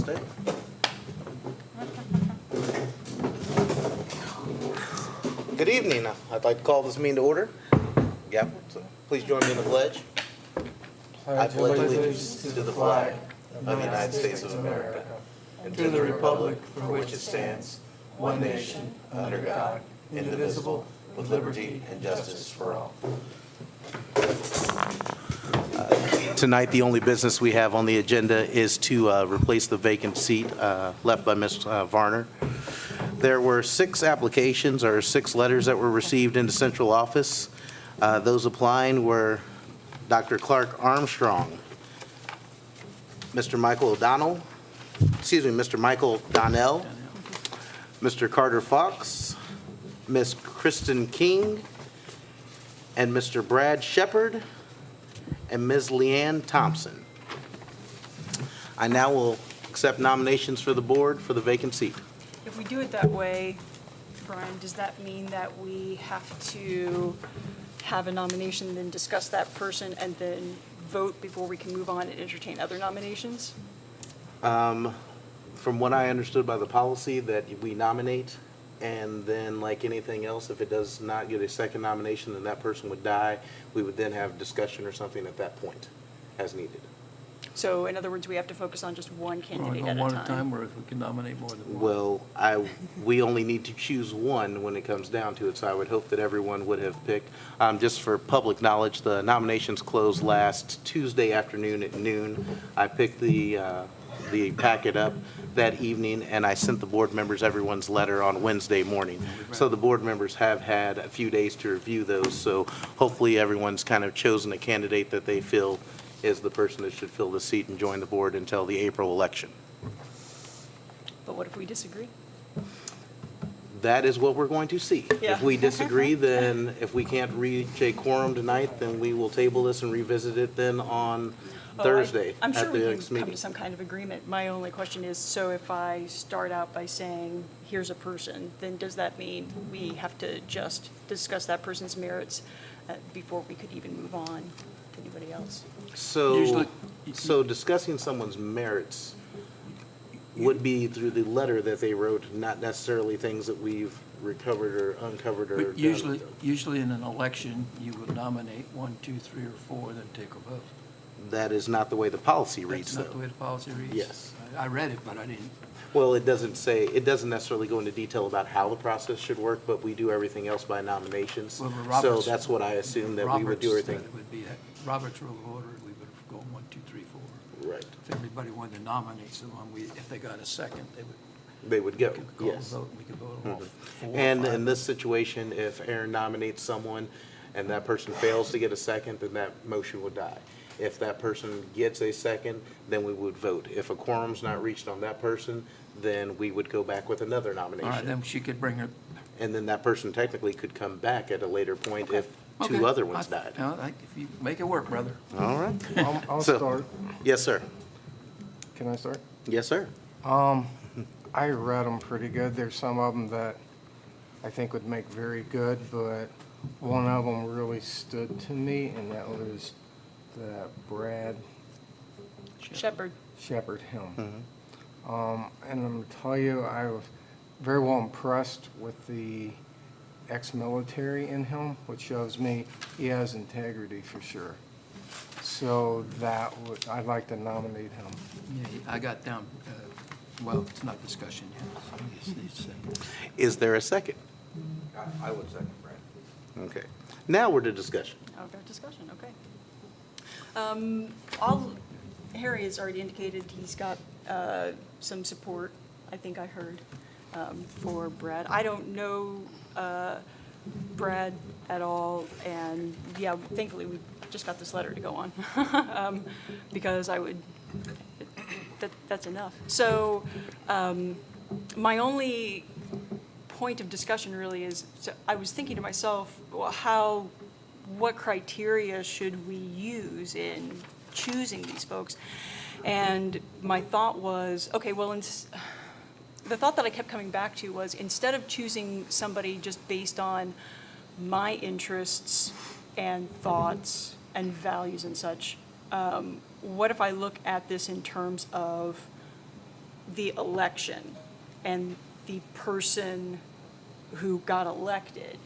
stay. Good evening. I'd like to call this meeting to order. Gavel, so please join me in the pledge. I pledge allegiance to the flag of the United States of America and to the republic for which it stands, one nation, under God, indivisible, with liberty and justice for all. Tonight, the only business we have on the agenda is to replace the vacant seat left by Ms. Varner. There were 6 applications or 6 letters that were received into central office. Those applying were Dr. Clark Armstrong, Mr. Michael O'Donnell, Mr. Michael Donnell, Mr. Carter Fox, Ms. Kristen King, and Mr. Brad Shepard, and Ms. Leanne Thompson. I now will accept nominations for the board for the vacant seat. If we do it that way, Brian, does that mean that we have to have a nomination, then discuss that person, and then vote before we can move on and entertain other nominations? From what I understood by the policy, that we nominate, and then like anything else, if it does not get a second nomination, then that person would die. We would then have discussion or something at that point, as needed. So in other words, we have to focus on just one candidate at a One time. at a time, or if we can nominate more than one? Well, we only need to choose one when it comes down to it, so I would hope that everyone would have picked. Just for public knowledge, the nominations closed last Tuesday afternoon at noon. I picked the packet up that evening, and I sent the board members everyone's letter on Wednesday morning. So the board members have had a few days to review those, so hopefully everyone's kind of chosen a candidate that they feel is the person that should fill the seat and join the board until the April election. But what if we disagree? That is what we're going to see. Yeah. If we disagree, then if we can't reach a quorum tonight, then we will table this and revisit it then on Thursday I'm at sure the we next can come meeting. to some kind of agreement. My only question is, so if I start out by saying, here's a person, then does that mean we have to just discuss that person's merits before we could even move on to anybody else? So discussing someone's merits would be through the letter that they wrote, not necessarily things that we've recovered or uncovered or But done. usually in an election, you would nominate 1, 2, 3, or 4, then take a vote. That is not the way the policy reads, That's not the way though. the policy reads? Yes. I read it, but I didn't. Well, it doesn't necessarily go into detail about how the process should work, but we do everything else by nominations. Well, but So Robert's- that's what I assumed, that we would do Robert's, everything. that would be that. Robert's Rule of Order, we would have gone 1, 2, 3, 4. Right. If everybody wanted to nominate someone, if they got a second, They would go, we could call a yes. vote, and we could vote them all 4 or And 5. in this situation, if Aaron nominates someone and that person fails to get a second, then that motion would die. If that person gets a second, then we would vote. If a quorum's not reached on that person, then we would go back with another All right, nomination. then she could bring her. And then that person technically could come back at a later point if Okay. two other ones died. If you make it work, brother. All right. I'll So- start. Yes, sir. Can I start? Yes, sir. I read them pretty good. There's some of them that I think would make very good, but one of them really stood to me, and that was that Brad Shepard. Shepard, him. And I'm gonna tell you, I was very well impressed with the ex-military in him, which shows me he has integrity for sure. So I'd like to nominate him. Yeah, I got down, well, it's not discussion yet. So he just needs a second. Is there a second? I would second Brad. Okay. Now we're to discussion. Okay, discussion, okay. Harry has already indicated he's got some support, I think I heard, for Brad. I don't know Brad at all, and yeah, thankfully we just got this letter to go on, because that's enough. So my only point of discussion really is, so I was thinking to myself, well, what criteria should we use in choosing these folks? And my thought was, okay, well, the thought that I kept coming back to was, instead of choosing somebody just based on my interests and thoughts and values and such, what if I look at this in terms of the election and the person who got elected.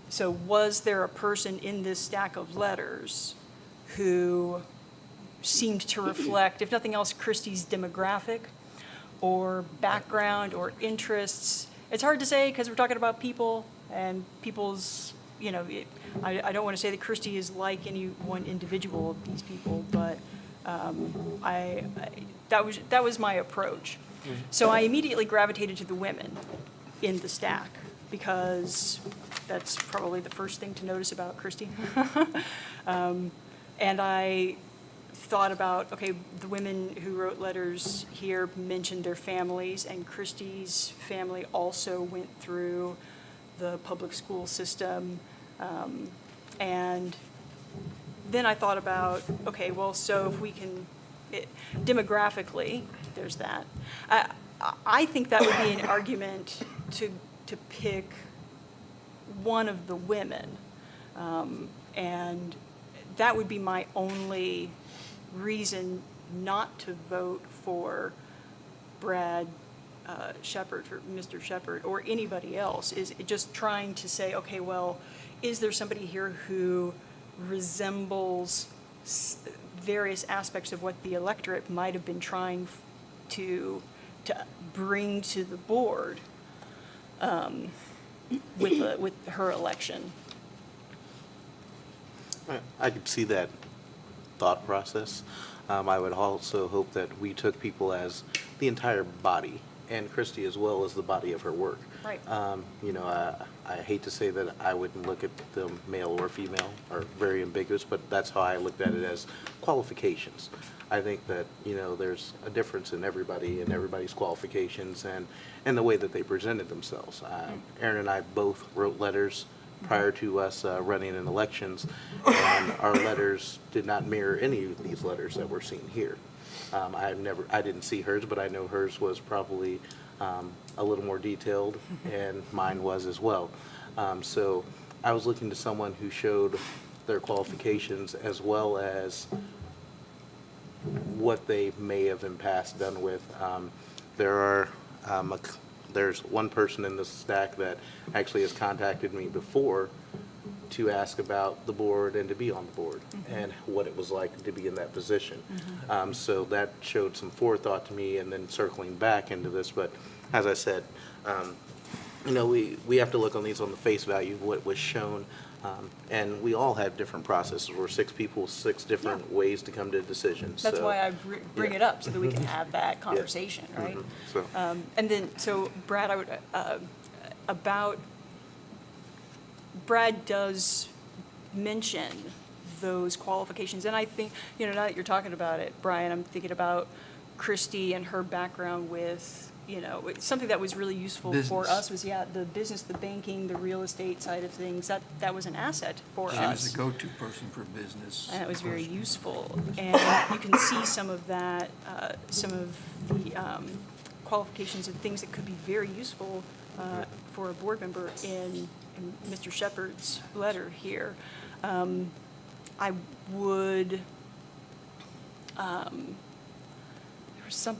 So was there a person in this stack of letters who seemed to reflect, if nothing else, Christie's demographic or background or interests? It's hard to say because we're talking about people and people's, I don't want to say that Christie is like any one individual of these people, but that was my approach. So I immediately gravitated to the women in the stack because that's probably the first thing to notice about Christie. And I thought about, okay, the women who wrote letters here mentioned their families, and Christie's family also went through the public school system. And then I thought about, okay, well, so if we can, demographically, there's that. I think that would be an argument to pick one of the women. And that would be my only reason not to vote for Brad Shepard, for Mr. Shepard, or anybody else, is just trying to say, okay, well, is there somebody here who resembles various aspects of what the electorate might have been trying to bring to the board with her election? I could see that thought process. I would also hope that we took people as the entire body, and Christie as well as the body of her work. Right. I hate to say that I wouldn't look at them male or female, or very ambiguous, but that's how I looked at it, as qualifications. I think that, there's a difference in everybody and everybody's qualifications and the way that they presented themselves. Aaron and I both wrote letters prior to us running in elections, and our letters did not mirror any of these letters that we're seeing here. I didn't see hers, but I know hers was probably a little more detailed, and mine was as well. So I was looking to someone who showed their qualifications as well as what they may have in past done with. There's one person in this stack that actually has contacted me before to ask about the board and to be on the board and what it was like to be in that position. So that showed some forethought to me, and then circling back into this. But as I said, we have to look on these on the face value, what was shown. And we all have different processes. We're 6 people, 6 different ways to come to decisions. That's So, why I bring yeah. it up, so that we can have that conversation, right? So, And then, so Brad, I would, Brad does mention those qualifications, and I think, now that you're talking about it, Brian, I'm thinking about Christie and her background with, something that was really useful for Business. us was, the business, the banking, the real estate side of things, that was an asset for us. She was the go-to person for business. And it was very useful. And you can see some of that, some of the qualifications and things that could be very useful for a board member in Mr. Shepard's letter here. I would, there was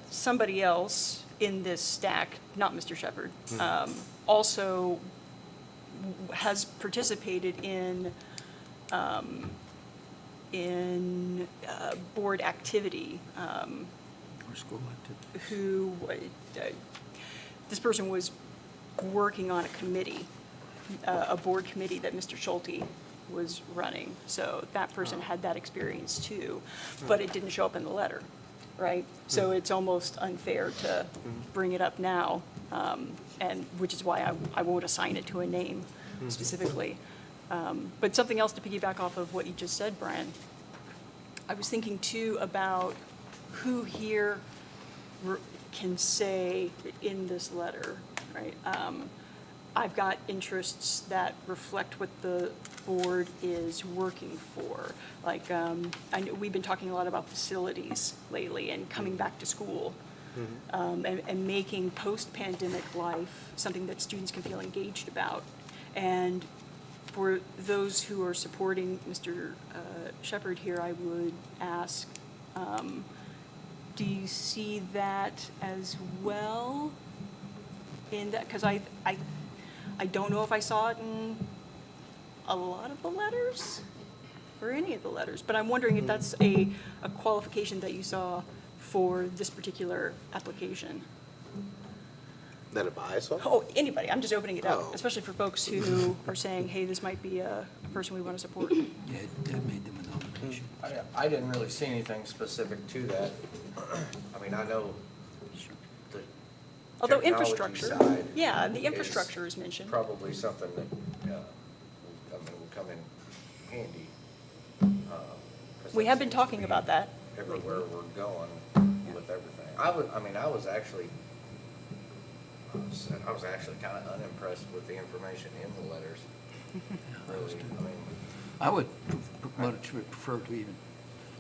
somebody else in this stack, not Mr. Shepard, also has participated in board activity, Or school activity. who, this person was working on a committee, a board committee that Mr. Schulte was running. So that person had that experience too, but it didn't show up in the letter, right? So it's almost unfair to bring it up now, and which is why I won't assign it to a name specifically. But something else to piggyback off of what you just said, Brian. I was thinking too about who here can say in this letter, right? I've got interests that reflect what the board is working for. Like, I know we've been talking a lot about facilities lately and coming back to school, and making post-pandemic life something that students can feel engaged about. And for those who are supporting Mr. Shepard here, I would ask, Do you see that as well in that? Because I don't know if I saw it in a lot of the letters or any of the letters, but I'm wondering if that's a qualification that you saw for this particular application. That if I saw? Oh, anybody, I'm just opening it up, Oh. especially for folks who are saying, hey, this might be a person we want to support. Yeah, Deb made them a nomination. I didn't really see anything specific to that. I mean, I know the Although technology infrastructure, side yeah, the infrastructure is mentioned. probably something that, will come in handy. 'Cause We that have been seems to talking be about that. Everywhere we're going with everything. I was actually, I was actually kind of unimpressed with the information in the letters. Really, I mean, I would prefer to even,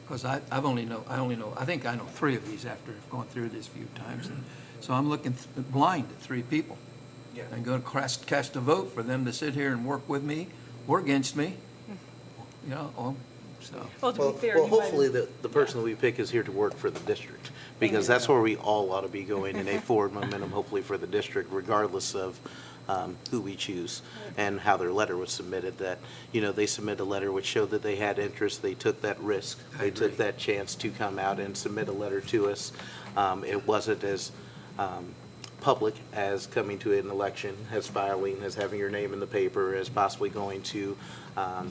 because I think I know 3 of these after I've gone through this a few times. And so I'm looking blind at 3 people. yeah. I'm going to cast a vote for them to sit here and work with me or against me, you know, so. Well, to Well, be fair, well, you might hopefully have, the person that we pick is here to work for the district, because that's where we all ought to be going in a forward momentum, hopefully for the district, regardless of who we choose and how their letter was submitted, that, you know, they submit a letter which showed that they had interest, they took that risk, I they took agree. that chance to come out and submit a letter to us. It wasn't as public as coming to an election, as filing, as having your name in the paper, as possibly going to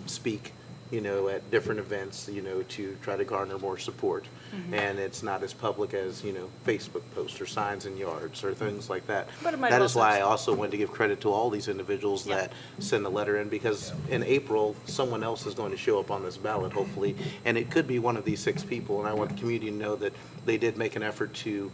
speak, you know, at different events, you know, to try to garner more support. Mm-hmm. And it's not as public as, you know, Facebook posts or signs in yards or things like that. But it might That is also- why I also want to give credit to all these individuals Yeah. that send a letter in, because in April, someone else is going to show up on this ballot, hopefully, and it could be one of these 6 people, and I want the community to know that they did make an effort to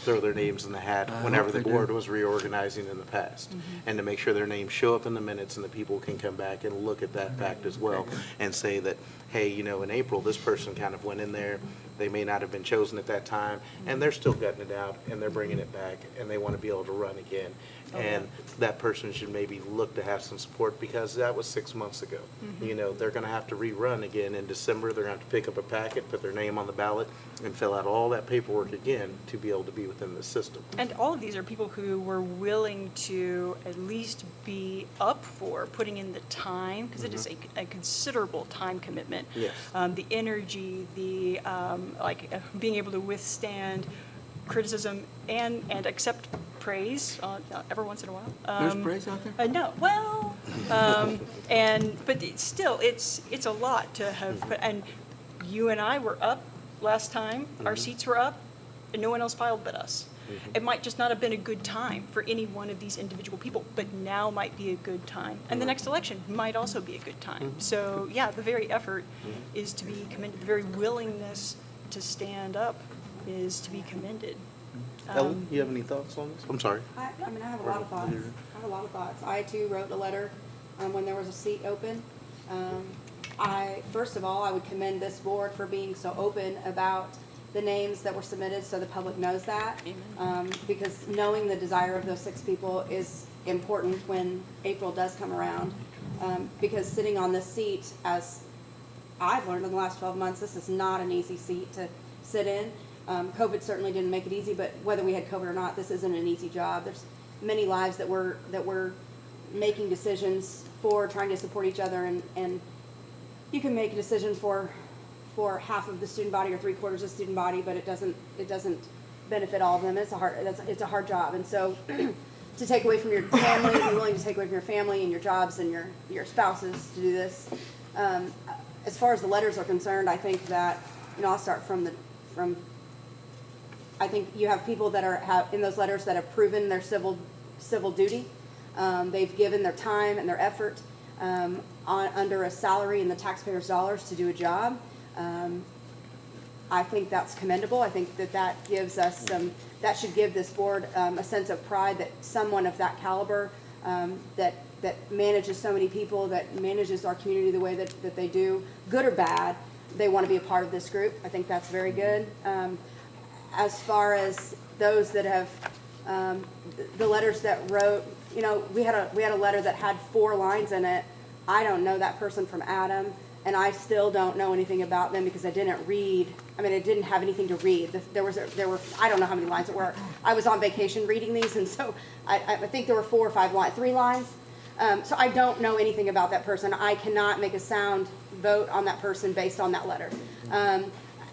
throw their names in the hat I whenever hope the they board do. was reorganizing in the past, and to make sure their names show up in the minutes and the people can come back and look at that fact as well and say that, hey, you know, in April, this person kind of went in there, they may not have been chosen at that time, and they're still gutting it out, and they're bringing it back, and they want to be able to run again. And that person should maybe look to have some support, because that was 6 months ago. You know, they're going to have to rerun again in December. They're going to have to pick up a packet, put their name on the ballot, and fill out all that paperwork again to be able to be within the system. and all of these are people who were willing to at least be up for putting in the time, because it is a considerable time commitment. Yes. The energy, the, being able to withstand criticism and accept praise every once in a while. There's praise out there? No, well, but still, it's a lot to have, and you and I were up last time, our seats were up, and no one else filed but us. It might just not have been a good time for any one of these individual people, but now might be a good time. And the next election might also be a good time. So, yeah, the very effort is to be commended, the very willingness to stand up is to be commended. Ellen, you have any thoughts on this? I'm sorry. I mean, I have a lot of thoughts. I have a lot of thoughts. I too wrote a letter when there was a seat open. First of all, I would commend this board for being so open about the names that were submitted, so the public knows that. Because knowing the desire of those 6 people is important when April does come around. Because sitting on this seat, as I've learned in the last 12 months, this is not an easy seat to sit in. COVID certainly didn't make it easy, but whether we had COVID or not, this isn't an easy job. There's many lives that we're making decisions for, trying to support each other, and you can make a decision for half of the student body or 3/4 of the student body, but it doesn't benefit all of them. It's a hard job, and so to take away from your family, be willing to take away from your family and your jobs and your spouses to do this. As far as the letters are concerned, I think that, I'll start from I think you have people that have in those letters that have proven their civil duty. They've given their time and their effort under a salary and the taxpayers' dollars to do a job. I think that's commendable. I think that gives us that should give this board a sense of pride that someone of that caliber that manages so many people, that manages our community the way that they do, good or bad, they want to be a part of this group. I think that's very good. As far as those that have, the letters that wrote, we had a letter that had 4 lines in it. I don't know that person from Adam. and I still don't know anything about them because I didn't read, I mean, I didn't have anything to read. There were, I don't know how many lines it were. I was on vacation reading these, and so I think there were 4 or 5 lines, 3 lines. So I don't know anything about that person. I cannot make a sound vote on that person based on that letter.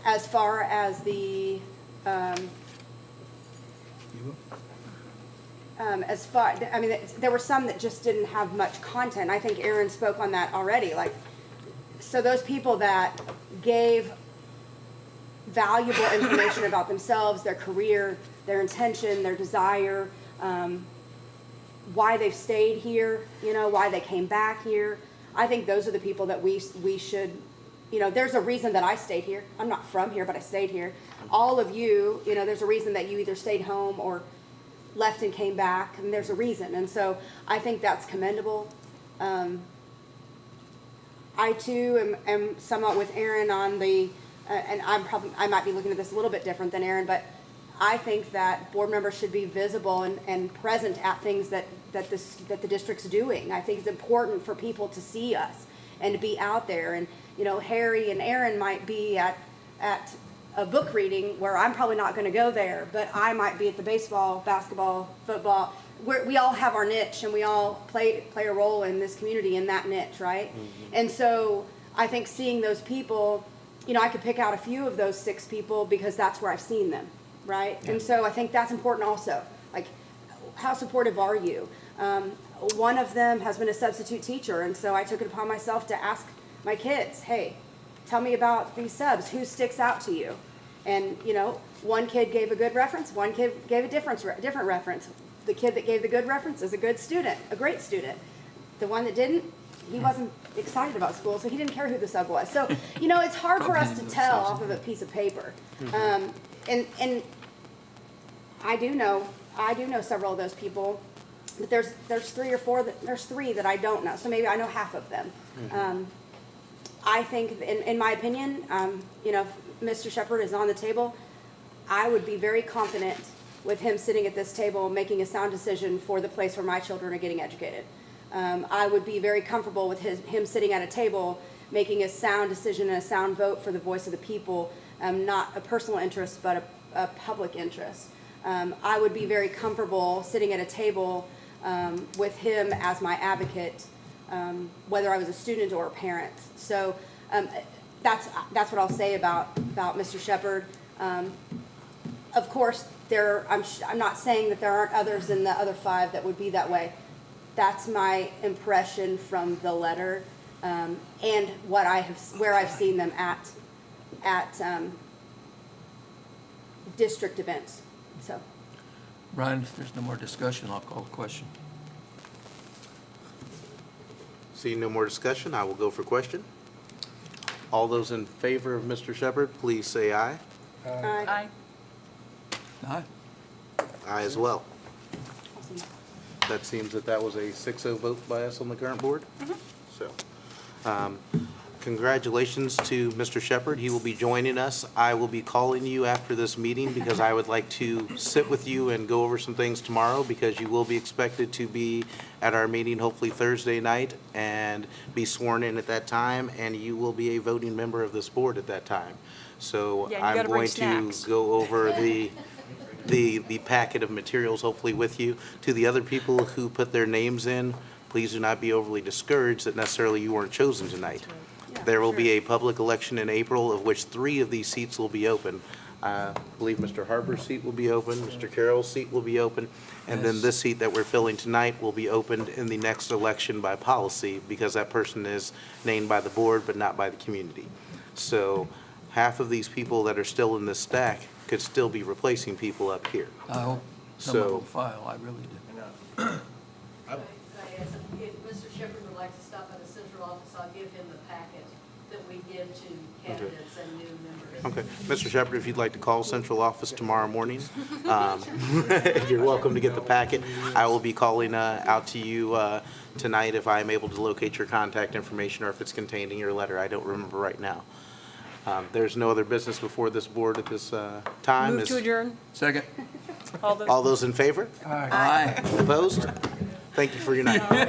As far as the, I mean, there were some that just didn't have much content. I think Aaron spoke on that already. Like, so those people that gave valuable information about themselves, their career, their intention, their desire, why they've stayed here, you know, why they came back here. I think those are the people that we should, you know, there's a reason that I stayed here. I'm not from here, but I stayed here. All of you, you know, there's a reason that you either stayed home or left and came back, and there's a reason. And so I think that's commendable. I too am somewhat with Aaron on the, and I might be looking at this a little bit different than Aaron, but I think that board members should be visible and present at things that the district's doing. I think it's important for people to see us and to be out there. And, you know, Harry and Aaron might be at a book reading where I'm probably not going to go there, but I might be at the baseball, basketball, football. We all have our niche, and we all play a role in this community in that niche, right? Mm-hmm. And so I think seeing those people, you know, I could pick out a few of those 6 people because that's where I've seen them, right? Yeah. And so I think that's important also. Like, how supportive are you? One of them has been a substitute teacher, and so I took it upon myself to ask my kids, hey, tell me about these subs. Who sticks out to you? And, you know, one kid gave a good reference. One kid gave a different reference. The kid that gave the good reference is a good student, a great student. The one that didn't, he wasn't excited about school, so he didn't care who the sub was. So, you know, it's hard for us to tell off of a piece of paper. And I do know several of those people, but there's 3 or 4 there's 3 that I don't know. So maybe I know half of them. I think, in my opinion, you know, if Mr. Shepherd is on the table, I would be very confident with him sitting at this table making a sound decision for the place where my children are getting educated. I would be very comfortable with him sitting at a table making a sound decision and a sound vote for the voice of the people, not a personal interest but a public interest. I would be very comfortable sitting at a table with him as my advocate, whether I was a student or a parent. So that's what I'll say about Mr. Shepherd. Of course, I'm not saying that there aren't others in the other 5 that would be that way. That's my impression from the letter, and where I've seen them at district events. So, Brian, if there's no more discussion, I'll call the question. Seeing no more discussion, I will go for question. All those in favor of Mr. Shepherd, please say aye. Aye. Aye. Aye as well. awesome. That seems that was a 6-0 vote by us on the current board. So, congratulations to Mr. Shepherd. He will be joining us. I will be calling you after this meeting because I would like to sit with you and go over some things tomorrow, because you will be expected to be at our meeting hopefully Thursday night and be sworn in at that time, and you will be a voting member of this board at that time. So Yeah, you I'm gotta bring going to snacks. go over the packet of materials hopefully with you. To the other people who put their names in, please do not be overly discouraged that necessarily you weren't chosen tonight. Yeah, There will be sure. a public election in April, of which 3 of these seats will be open. I believe Mr. Harper's seat will be open, Mr. Carroll's seat will be open, and then Yes. this seat that we're filling tonight will be opened in the next election by policy, because that person is named by the board but not by the community. So half of these people that are still in this stack could still be replacing people up here. I hope someone So- will file, I really do. If Mr. Shepherd would like to stop at the central office, I'll give him the packet that we give to candidates and new members. Okay. Mr. Shepherd, if you'd like to call central office tomorrow morning, you're welcome to get the packet. I will be calling out to you tonight if I'm able to locate your contact information or if it's contained in your letter. I don't remember right now. There's no other business before this board at this time. Move to adjourn. Second? All those. All those in favor? Aye. Opposed? Thank you for your night.